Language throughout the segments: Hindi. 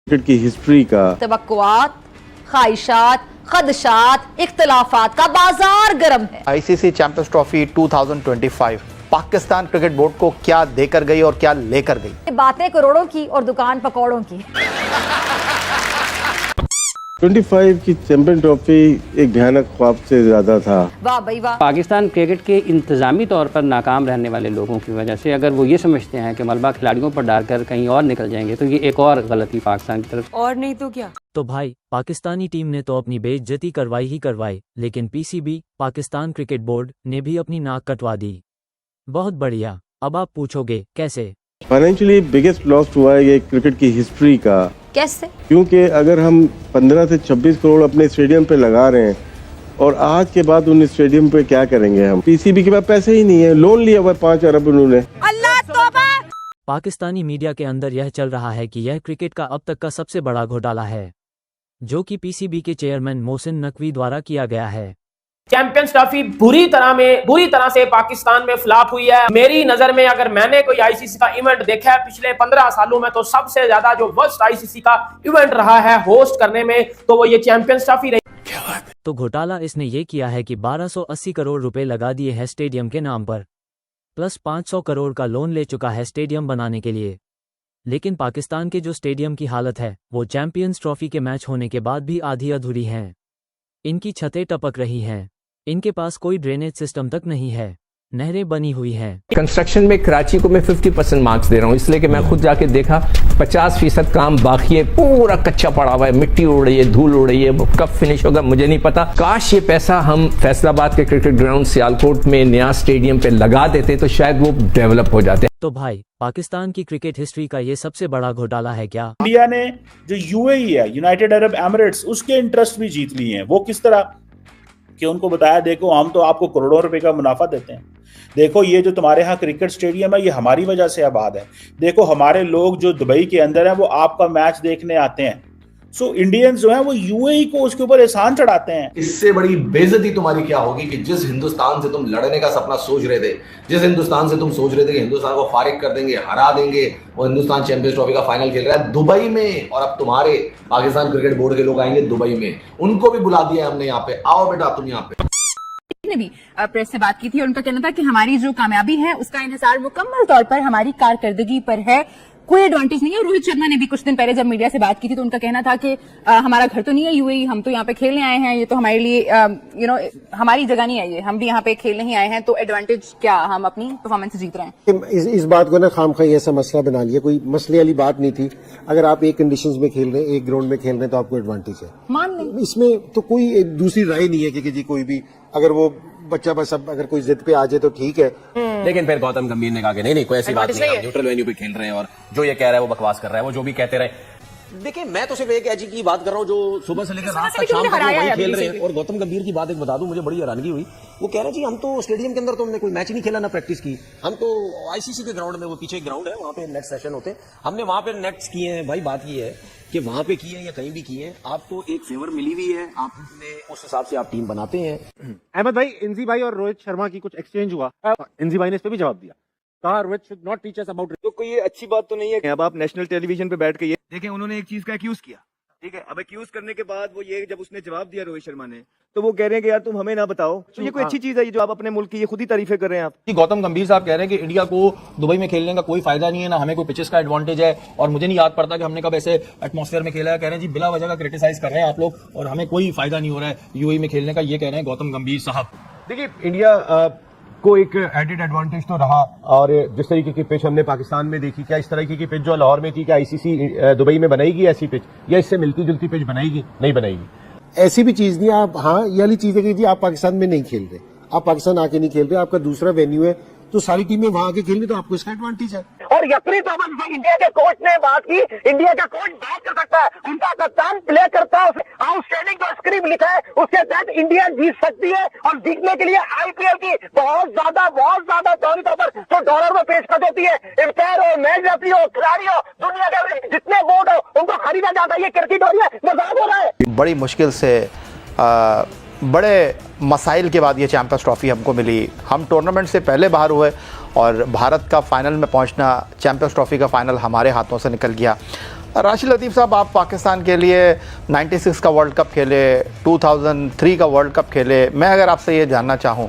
क्रिकेट की हिस्ट्री का तवक्कुआत, ख्वाहिशात, खदशात, इख्तलाफात का बाजार गर्म है। ICC champions trophy 2025 Pakistan cricket board को क्या देकर गई और क्या लेकर गई? बातें करोड़ों की और दुकान पकौड़ों की। 25 की चैंपियन ट्रॉफी एक भयानक ख्वाब से ज्यादा था। वाह भाई वाह। पाकिस्तान क्रिकेट के इंतजामी तौर पर नाकाम रहने वाले लोगों की वजह से अगर वो ये समझते हैं कि मलबा खिलाड़ियों पर डालकर कहीं और निकल जाएंगे तो ये एक और गलती पाकिस्तान की तरफ। और नहीं तो क्या। तो भाई पाकिस्तानी टीम ने तो अपनी बेइज्जती करवाई ही करवाई, लेकिन पीसीबी पाकिस्तान क्रिकेट बोर्ड ने भी अपनी नाक कटवा दी। बहुत बढ़िया। अब आप पूछोगे कैसे? फाइनेंशियली बिगेस्ट लॉस हुआ है ये क्रिकेट की हिस्ट्री का। कैसे? क्योंकि अगर हम 15 से 26 करोड़ अपने स्टेडियम पे लगा रहे हैं और आज के बाद उन स्टेडियम पे क्या करेंगे हम? पीसीबी के पास पैसे ही नहीं है, लोन लिया हुआ 5 अरब उन्होंने। अल्लाह तौबा। पाकिस्तानी मीडिया के अंदर यह चल रहा है कि यह क्रिकेट का अब तक का सबसे बड़ा घोटाला है, जो कि पीसीबी के चेयरमैन मोहसिन नकवी द्वारा किया गया है। चैंपियंस ट्रॉफी बुरी तरह से पाकिस्तान में फ्लॉप हुई है। मेरी नजर में अगर मैंने कोई आईसीसी का इवेंट देखा है पिछले 15 सालों में, तो सबसे ज्यादा जो वर्स्ट आईसीसी का इवेंट रहा है होस्ट करने में, तो वो ये चैंपियंस ट्रॉफी रही। तो घोटाला इसने ये किया है कि 1280 करोड़ रुपए लगा दिए हैं स्टेडियम के नाम पर, प्लस 500 करोड़ का लोन ले चुका है स्टेडियम बनाने के लिए। लेकिन पाकिस्तान के जो स्टेडियम की हालत है वो चैंपियंस ट्रॉफी के मैच होने के बाद भी आधी अधूरी हैं। इनकी छतें टपक रही हैं, इनके पास कोई ड्रेनेज सिस्टम तक नहीं है, नहरें बनी हुई हैं। कंस्ट्रक्शन में कराची को मैं 50% मार्क्स दे रहा हूँ, इसलिए कि मैं खुद जाके देखा 50% काम बाकी है, पूरा कच्चा पड़ा हुआ है, मिट्टी उड़ रही है, धूल उड़ रही है। कब फिनिश होगा मुझे नहीं पता। काश ये पैसा हम फैसलाबाद के क्रिकेट ग्राउंड सियालकोट में नया स्टेडियम पे लगा देते तो शायद वो डेवलप हो जाते। तो भाई पाकिस्तान की क्रिकेट हिस्ट्री का ये सबसे बड़ा घोटाला है क्या? इंडिया ने जो यूएई है, यूनाइटेड अरब एमिरेट्स, उसके इंटरेस्ट भी जीत लिए हैं। वो किस तरह कि उनको बताया, देखो हम तो आपको करोड़ों रुपए का मुनाफा देते हैं, देखो ये जो तुम्हारे यहाँ क्रिकेट स्टेडियम है ये हमारी वजह से आबाद है, देखो हमारे लोग जो दुबई के अंदर हैं वो आपका मैच देखने आते हैं। सो इंडियंस जो हैं वो यूएई को उसके ऊपर एहसान चढ़ाते हैं। इससे बड़ी बेइज्जती तुम्हारी क्या होगी कि जिस हिंदुस्तान से तुम लड़ने का सपना सोच रहे थे, जिस हिंदुस्तान से तुम सोच रहे थे कि हिंदुस्तान को फारिग कर देंगे, हरा देंगे, वो हिंदुस्तान चैंपियंस ट्रॉफी का फाइनल खेल रहा है दुबई में, और अब तुम्हारे पाकिस्तान क्रिकेट बोर्ड के लोग आएंगे दुबई में। उनको भी बुला दिया हमने यहाँ पे, आओ बेटा तुम यहाँ पे। ने भी प्रेस से बात की थी और उनका कहना था कि हमारी जो कामयाबी है उसका इन्हिसार मुकम्मल तौर पर हमारी कारकर्दगी पर है, कोई एडवांटेज नहीं है। रोहित शर्मा ने भी कुछ दिन पहले जब मीडिया से बात की थी तो उनका कहना था कि हमारा घर तो नहीं है यूएई, हम तो यहाँ पे खेलने आए हैं, ये तो हमारे लिए हमारी जगह नहीं है, ये हम भी यहाँ पे खेलने ही आए हैं, तो एडवांटेज क्या, हम अपनी परफॉर्मेंस जीत रहे हैं। इस बात को ना खामखा ऐसा मसला बना लिया, कोई मसले वाली बात नहीं थी। अगर आप एक कंडीशंस में खेल रहे हैं, एक ग्राउंड में खेल रहे हैं, तो आपको एडवांटेज है, मान लें। इसमें तो कोई दूसरी राय नहीं है कि जी कोई भी अगर वो बच्चा बस अब अगर कोई जिद पे आ जाए तो ठीक है। लेकिन फिर गौतम गंभीर ने कहा कि नहीं कोई ऐसी बात नहीं, हम न्यूट्रल वेन्यू पे खेल रहे हैं और जो ये कह रहा है वो बकवास कर रहा है, वो जो भी कहते रहे। देखिए मैं तो सिर्फ एक एजी की बात कर रहा हूँ जो सुबह से लेकर रात तक शाम तक वही खेल रहे हैं। और गौतम गंभीर की बात एक बता दूं, मुझे बड़ी हैरानगी हुई, वो कह रहे जी हम तो स्टेडियम के अंदर तो हमने कोई मैच ही नहीं खेला, ना प्रैक्टिस की, हम तो आईसीसी के ग्राउंड में, वो पीछे ग्राउंड है वहां पे नेट सेशन होते हैं, हमने वहां पे नेट्स किए हैं। भाई बात ये है कि वहां पे किए हैं या कहीं भी किए हैं, आपको एक फेवर मिली हुई है, आपने उस हिसाब से आप टीम बनाते हैं। अहमद भाई, इंजी भाई और रोहित शर्मा की कुछ एक्सचेंज हुआ, इंजी भाई ने इस पे भी जवाब दिया, कहा Rohit should not teach us about. तो कोई ये अच्छी बात तो नहीं है अब आप नेशनल टेलीविजन पे बैठ के ये देखें, उन्होंने एक चीज का एक्यूज किया, ठीक है, अब एक्यूज करने के बाद वो ये जब उसने जवाब दिया रोहित शर्मा ने, तो वो कह रहे हैं कि यार तुम हमें ना बताओ। तो ये कोई अच्छी चीज है ये जो आप अपने मुल्क की ये खुद ही तारीफें कर रहे हैं आप। गौतम गंभीर साहब कह रहे हैं कि इंडिया को दुबई में खेलने का कोई फायदा नहीं है, ना हमें कोई पिचेस का एडवांटेज है, और मुझे नहीं याद पड़ता कि हमने कब ऐसे एटमॉस्फेयर में खेला है। कह रहे हैं जी बिला वजह का क्रिटिसाइज कर रहे हैं आप लोग और हमें कोई फायदा नहीं हो रहा है यूएई में खेलने का, ये कह रहे हैं गौतम गंभीर साहब। देखिए इंडिया को एक एडेड एडवांटेज तो रहा, और जिस तरीके की पिच हमने पाकिस्तान में देखी, क्या इस तरीके की पिच जो लाहौर में थी क्या आईसीसी दुबई में बनाएगी ऐसी पिच, या इससे मिलती जुलती पिच बनाएगी? नहीं बनाएगी। ऐसी भी चीज नहीं, आप हाँ ये वाली चीज है कि जी आप पाकिस्तान में नहीं खेल रहे, आप पाकिस्तान आके नहीं खेल रहे, आपका दूसरा वेन्यू है, तो सारी टीमें वहां आके खेल रही, तो आपको इसका एडवांटेज है। और यकीनी तौर पर इंडिया के कोच ने बात की, इंडिया का कोच बात कर सकता है, उनका कप्तान प्ले करता है, आउटस्टैंडिंग जो स्क्रिप्ट लिखा है उसके तहत इंडिया जीत सकती है, और जीतने के लिए आईपीएल की बहुत ज्यादा तौर पर तो डॉलर में पेश कर देती है, एम्पायर हो, मैच रेफरी हो, खिलाड़ी हो, दुनिया के जितने बोर्ड हो उनको खरीदा जाता है। ये क्रिकेट हो रही है, मजाक हो रहा है। बड़ी मुश्किल से बड़े मसाइल के बाद ये चैंपियंस ट्रॉफी हमको मिली। हम टूर्नामेंट से पहले बाहर हुए और भारत का फाइनल में पहुंचना, चैंपियंस ट्रॉफी का फाइनल हमारे हाथों से निकल गया। राशिद लतीफ़ साहब, आप पाकिस्तान के लिए 96 का वर्ल्ड कप खेले, 2003 का वर्ल्ड कप खेले। मैं अगर आपसे ये जानना चाहूँ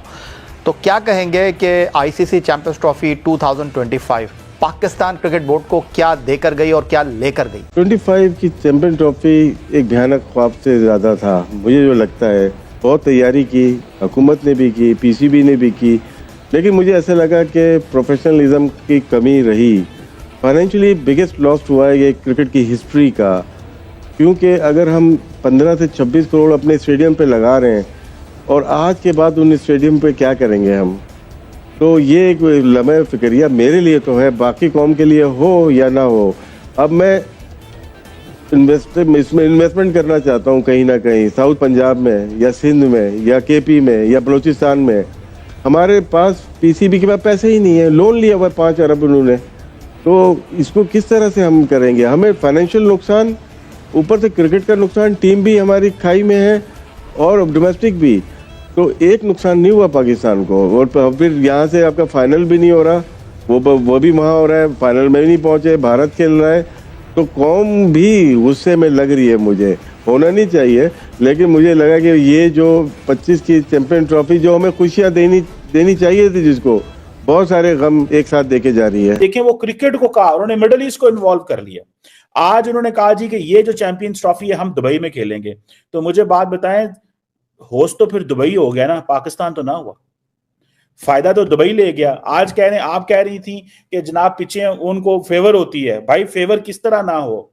तो क्या कहेंगे कि ICC champions trophy 2025 Pakistan cricket board को क्या देकर गई और क्या लेकर गई? 25 की चैंपियन ट्रॉफी एक भयानक ख्वाब से ज़्यादा था, मुझे जो लगता है। बहुत तैयारी की, हुकूमत ने भी की, पीसीबी ने भी की, लेकिन मुझे ऐसा लगा कि प्रोफेशनलिज्म की कमी रही। फाइनेंशियली बिगेस्ट लॉस हुआ है ये क्रिकेट की हिस्ट्री का, क्योंकि अगर हम 15 से 26 करोड़ अपने स्टेडियम पे लगा रहे हैं और आज के बाद उन स्टेडियम पे क्या करेंगे हम, तो ये एक लम्हे फिक्रिया मेरे लिए तो है, बाकी कौम के लिए हो या ना हो। अब मैं इसमें इन्वेस्टमेंट करना चाहता हूँ कहीं ना कहीं, साउथ पंजाब में या सिंध में या केपी में या बलूचिस्तान में। हमारे पास पीसीबी के पास पैसे ही नहीं है, लोन लिया हुआ है 5 अरब उन्होंने, तो इसको किस तरह से हम करेंगे? हमें फाइनेंशियल नुकसान, ऊपर से क्रिकेट का नुकसान, टीम भी हमारी खाई में है और डोमेस्टिक भी, तो एक नुकसान नहीं हुआ पाकिस्तान को। और फिर यहाँ से आपका फाइनल भी नहीं हो रहा, वो भी वहाँ हो रहा है, फाइनल में भी नहीं पहुँचे, भारत खेल रहा है, तो कौम भी गुस्से में लग रही है। मुझे होना नहीं चाहिए, लेकिन मुझे लगा कि ये जो 25 की चैंपियन ट्रॉफी जो हमें खुशियाँ देनी चाहिए थी, जिसको बहुत सारे गम एक साथ देके जा रही है। देखिए, वो क्रिकेट को कहा, उन्होंने मिडल ईस्ट को इन्वॉल्व कर लिया। आज उन्होंने कहा जी कि ये जो चैंपियंस ट्रॉफी है हम दुबई में खेलेंगे, तो मुझे बात बताएं, होस्ट तो फिर दुबई हो गया ना, पाकिस्तान तो ना हुआ। फायदा तो दुबई ले गया। आज आप कह रही थी कि जनाब पीछे उनको फेवर होती है। भाई फेवर किस तरह ना हो?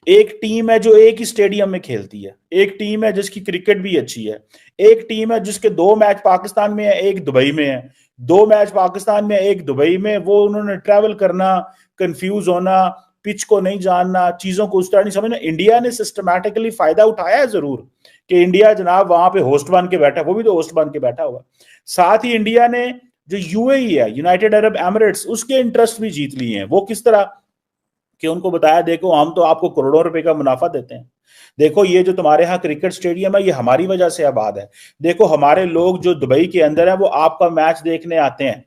एक टीम है जो एक ही स्टेडियम में खेलती है, एक टीम है जिसकी क्रिकेट भी अच्छी है, एक टीम है जिसके 2 मैच पाकिस्तान में है, एक दुबई में है, 2 मैच पाकिस्तान में, एक दुबई में। वो उन्होंने ट्रैवल करना, कंफ्यूज होना, पिच को नहीं जानना, चीजों को उस तरह नहीं समझना। इंडिया ने सिस्टमैटिकली फायदा उठाया है जरूर कि इंडिया जनाब वहां पे होस्ट बन के बैठा, वो भी तो होस्ट बन के बैठा हुआ। साथ ही इंडिया ने जो यूएई है, यूनाइटेड अरब एमिरेट्स, उसके इंटरेस्ट भी जीत लिए हैं। वो किस तरह कि उनको बताया, देखो हम तो आपको करोड़ों रुपए का मुनाफा देते हैं, देखो ये जो तुम्हारे यहाँ क्रिकेट स्टेडियम है ये हमारी वजह से आबाद है, देखो हमारे लोग जो दुबई के अंदर है वो आपका मैच देखने आते हैं।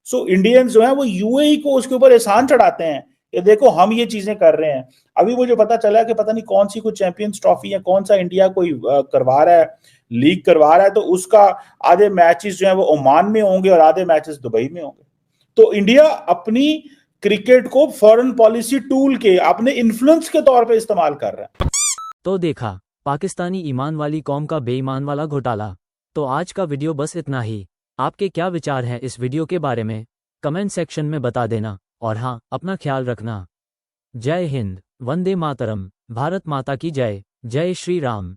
सो इंडियंस जो है वो यूएई को उसके ऊपर एहसान चढ़ाते हैं कि देखो हम ये चीजें कर रहे हैं। अभी मुझे पता चला कि पता नहीं कौन सी कोई चैंपियंस ट्रॉफी है, कौन सा इंडिया कोई करवा रहा है, लीग करवा रहा है, तो उसका आधे मैचेस जो है वो ओमान में होंगे और आधे मैचेस दुबई में होंगे। तो इंडिया अपनी क्रिकेट को फॉरेन पॉलिसी टूल के, अपने इन्फ्लुएंस के तौर पे इस्तेमाल कर रहा है। तो देखा पाकिस्तानी ईमान वाली कौम का बेईमान वाला घोटाला। तो आज का वीडियो बस इतना ही। आपके क्या विचार हैं इस वीडियो के बारे में कमेंट सेक्शन में बता देना, और हाँ, अपना ख्याल रखना। जय हिंद, वंदे मातरम, भारत माता की जय, जय श्री राम।